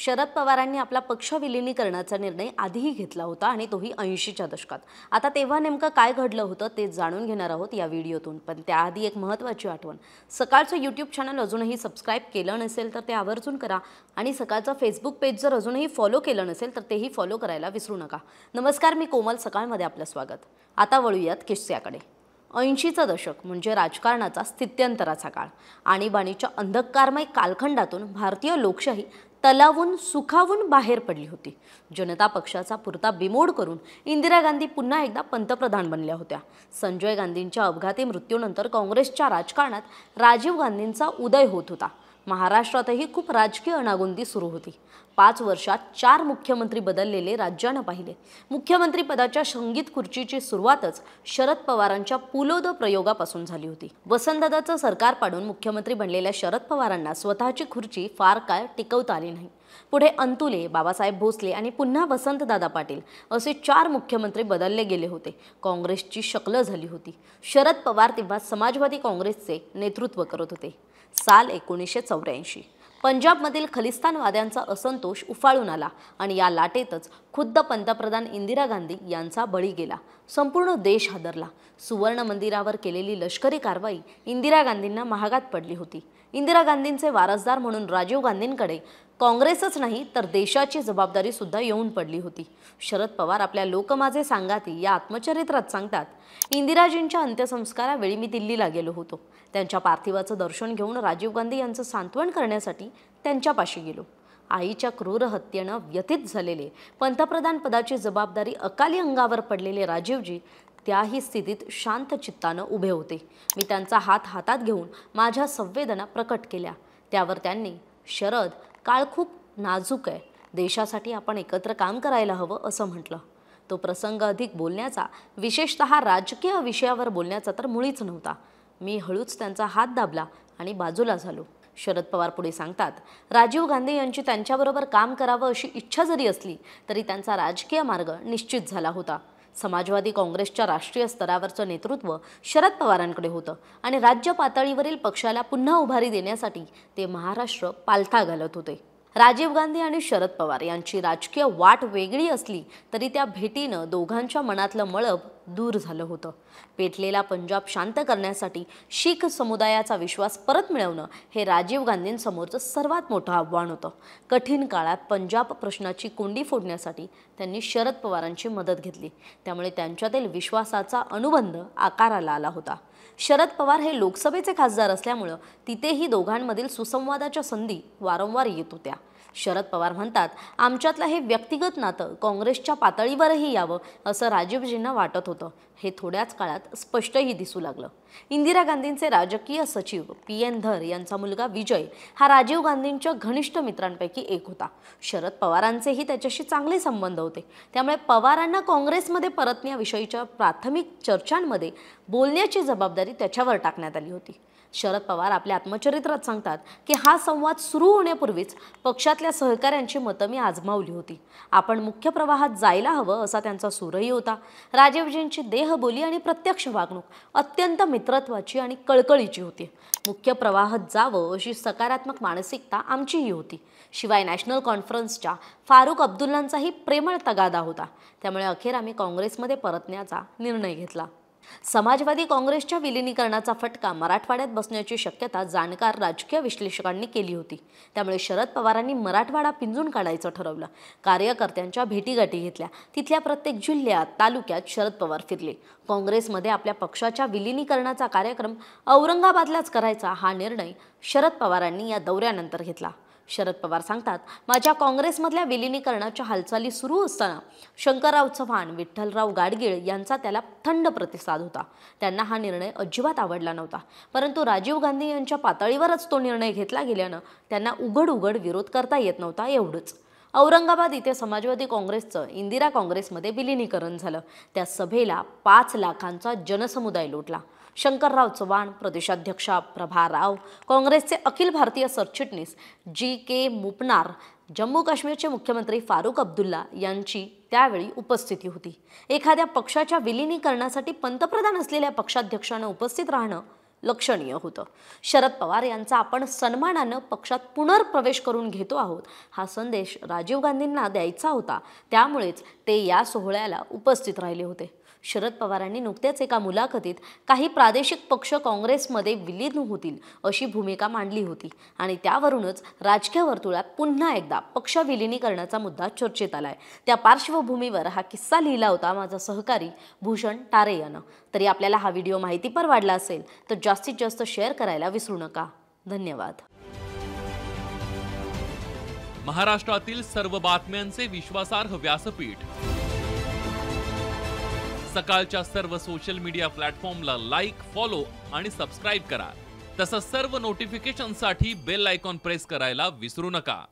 शरद पवारांनी आपला पक्ष विलीनीकरणाचा निर्णय आधीही घेतला होता आणि तोही 80च्या दशकात। आता तेव्हा नेमकं काय घडलं होतं ते जाणून घेणार आहोत या व्हिडिओतून। पण त्याआधी एक महत्त्वाची आठवण, सकाळचं YouTube चॅनल अजूनही सबस्क्राइब केलं नसेल तर ते आवर्जून करा आणि सकाळचं फेसबुक पेज जर अजूनही फॉलो केलं नसेल तर तेही फॉलो करायला विसरू नका। नमस्कार, मी कोमल, सकाळमध्ये आपलं स्वागत। आता वळूयात किस्स्याकडे। 80चं दशक म्हणजे राजकारणाचा स्थित्यंतराचा काळ। आणीबाणीच्या अंधकारमय कालखंडातून भारतीय लोकशाही तलावून सुखावून बाहेर पडली होती। जनता पक्षाचा पुरता बिमोड करून इंदिरा गांधी पुन्हा एकदा पंतप्रधान बनल्या होत्या। संजय गांधींच्या अपघाती मृत्यूनंतर काँग्रेसच्या राजकारणात राजीव गांधींचा उदय होत होता। महाराष्ट्रातही खूप राजकीय अनागोंदी सुरू होती। 5 वर्षात 4 मुख्यमंत्री बदललेले राज्यानं पाहिले। मुख्यमंत्री पदाच्या संगीत खुर्चीची सुरुवातच शरद पवारांच्या पुलोद प्रयोगापासून झाली होती। वसंतदादांचं सरकार पाडून मुख्यमंत्री बनलेल्या शरद पवारांना स्वतःची खुर्ची फार काळ टिकवता आली नाही। पुढे अंतुले, बाबासाहेब भोसले आणि पुन्हा वसंतदादा पाटील असे 4 मुख्यमंत्री बदलले गेले होते। काँग्रेसची शक्ल झाली होती। शरद पवार तेव्हा समाजवादी काँग्रेसचे नेतृत्व करत होते। साल 1984 पंजाबमधील खलिस्तानवाद्यांचा असंतोष उफाळून आला आणि या लाटेतच खुद्द पंतप्रधान इंदिरा गांधी यांचा बळी गेला। संपूर्ण देश हादरला। सुवर्ण मंदिरावर केलेली लष्करी कारवाई इंदिरा गांधींना महागात पडली होती। इंदिरा गांधींचे वारसदार म्हणून राजीव गांधींकडे काँग्रेसच नाही तर देशाची जबाबदारी सुद्धा येऊन पडली होती। शरद पवार आपल्या लोक माझे सांगाती या आत्मचरित्रात सांगतात, इंदिराजींच्या अंत्यसंस्कारावेळी मी दिल्लीला गेलो होतो। त्यांच्या पार्थिवाचं दर्शन घेऊन राजीव गांधी यांचं सांत्वन करण्यासाठी त्यांच्यापाशी गेलो। आईच्या क्रूर हत्येनं व्यथित झालेले, पंतप्रधान पदाची जबाबदारी अकाली अंगावर पडलेले राजीवजी त्याही स्थितीत शांत चित्तानं उभे होते। मी त्यांचा हात हातात घेऊन माझ्या संवेदना प्रकट केल्या। त्यावर त्यांनी, शरद, काळ खूप नाजूक आहे, देशासाठी आपण एकत्र काम करायला हवं असं म्हटलं। तो प्रसंग अधिक बोलण्याचा, विशेषतः राजकीय विषयावर बोलण्याचा तर मुळीच नव्हता। मी हळूच त्यांचा हात दाबला आणि बाजूला झालो। शरद पवार पुढे सांगतात, राजीव गांधी यांची त्यांच्याबरोबर काम करावं अशी इच्छा जरी असली तरी त्यांचा राजकीय मार्ग निश्चित झाला होता। समाजवादी काँग्रेसच्या राष्ट्रीय स्तरावरचं नेतृत्व शरद पवारांकडे होतं आणि राज्य पातळीवरील पक्षाला पुन्हा उभारी देण्यासाठी ते महाराष्ट्र पालथा घालत होते। राजीव गांधी आणि शरद पवार यांची राजकीय वाट वेगळी असली तरी त्या भेटीनं दोघांच्या मनातलं मळब दूर झालं होतं। पेटलेला पंजाब शांत करण्यासाठी शीख समुदायाचा विश्वास परत मिळवणं हे राजीव गांधींसमोरचं सर्वात मोठं आव्हान होतं। कठीण काळात पंजाब प्रश्नाची कोंडी फोडण्यासाठी त्यांनी शरद पवारांची मदत घेतली। त्यामुळे त्यांच्यातील विश्वासाचा अनुबंध आकाराला आला होता। शरद पवार हे लोकसभेचे खासदार असल्यामुळे तिथेही दोघांमधील सुसंवादाच्या संधी वारंवार येत होत्या। शरद पवार म्हणतात, आमच्यातलं हे व्यक्तिगत नातं काँग्रेसच्या पातळीवरही यावं असं राजीवजींना वाटत होतं। हे थोड्याच काळात स्पष्टही दिसू लागलं। इंदिरा गांधींचे राजकीय सचिव PN धर यांचा मुलगा विजय हा राजीव गांधींच्या घनिष्ठ मित्रांपैकी एक होता। शरद पवारांचेही त्याच्याशी चांगले संबंध होते। त्यामुळे पवारांना काँग्रेसमध्ये परतण्याविषयीच्या प्राथमिक चर्चांमध्ये बोलण्याची जबाबदारी त्याच्यावर टाकण्यात आली होती। शरद पवार आपल्या आत्मचरित्रात सांगतात की हा संवाद सुरू होण्यापूर्वीच पक्षातल्या सहकाऱ्यांची मतं मी आजमावली होती। आपण मुख्य प्रवाहात जायला हवं असा त्यांचा सूरही होता। राजीवजींची देहबोली आणि प्रत्यक्ष वागणूक अत्यंत मित्रत्वाची आणि कळकळीची होती। मुख्य प्रवाहात जावं अशी सकारात्मक मानसिकता आमचीही होती। शिवाय नॅशनल कॉन्फरन्सच्या फारुख अब्दुल्लांचाही प्रेमळ तगादा होता। त्यामुळे अखेर आम्ही काँग्रेसमध्ये परतण्याचा निर्णय घेतला। समाजवादी काँग्रेसच्या विलीनीकरणाचा फटका मराठवाड्यात बसण्याची शक्यता जाणकार राजकीय विश्लेषकांनी केली होती। त्यामुळे शरद पवारांनी मराठवाडा पिंजून काढायचं ठरवलं। कार्यकर्त्यांच्या भेटीगाठी घेतल्या। तिथल्या प्रत्येक जिल्ह्यात, तालुक्यात शरद पवार फिरले। काँग्रेसमध्ये आपल्या पक्षाच्या विलीनीकरणाचा कार्यक्रम औरंगाबादलाच करायचा हा निर्णय शरद पवारांनी या दौऱ्यानंतर घेतला। शरद पवार सांगतात, माझ्या काँग्रेसमधल्या विलीनीकरणाच्या हालचाली सुरू असताना शंकरराव चव्हाण, विठ्ठलराव गाडगीळ यांचा त्याला थंड प्रतिसाद होता। त्यांना हा निर्णय अजिबात आवडला नव्हता, परंतु राजीव गांधी यांच्या पातळीवरच तो निर्णय घेतला गेल्यानं त्यांना उघड विरोध करता येत नव्हता एवढंच। औरंगाबाद इथे समाजवादी काँग्रेसचं इंदिरा काँग्रेसमध्ये विलीनीकरण झालं। त्या सभेला 5 लाखांचा जनसमुदाय लोटला। शंकरराव चव्हाण, प्रदेशाध्यक्षा प्रभा राव, काँग्रेसचे अखिल भारतीय सरचिटणीस GK मुपनार, जम्मू काश्मीरचे मुख्यमंत्री फारुख अब्दुल्ला यांची त्यावेळी उपस्थिती होती। एखाद्या पक्षाच्या विलीनीकरणासाठी पंतप्रधान असलेल्या पक्षाध्यक्षांना उपस्थित राहणं लक्षणीय होतं. शरद पवार यांचा आपण सन्मानानं पक्षात पुनर्प्रवेश करून घेतो आहोत हा संदेश राजीव गांधींना द्यायचा होता. त्यामुळेच ते या सोहळ्याला उपस्थित राहिले होते. शरद पवारांनी नुकत्याच एका मुलाखतीत काही प्रादेशिक पक्ष काँग्रेसमध्ये विलीन होतील अशी भूमिका मांडली होती आणि त्यावरूनच राजकीय वर्तुळात पुन्हा एकदा पक्ष विलिनीकरणाचा मुद्दा चर्चेत आलाय. त्या पार्श्वभूमीवर हा किस्सा लिहिला होता माझा सहकारी भूषण टारे यानं. तरी आपल्याला हा व्हिडिओ माहितीपर वाटला असेल तर जास्तीत जास्त शेअर करायला विसरू नका. धन्यवाद. महाराष्ट्रातील सर्व बातम्यांचे विश्वासार्ह व्यासपीठ सकाळच्या सर्व सोशल मीडिया प्लॅटफॉर्मला लाईक, फॉलो आणि सबस्क्राईब करा. तसंच सर्व नोटिफिकेशनसाठी बेल आयकॉन प्रेस करायला विसरू नका.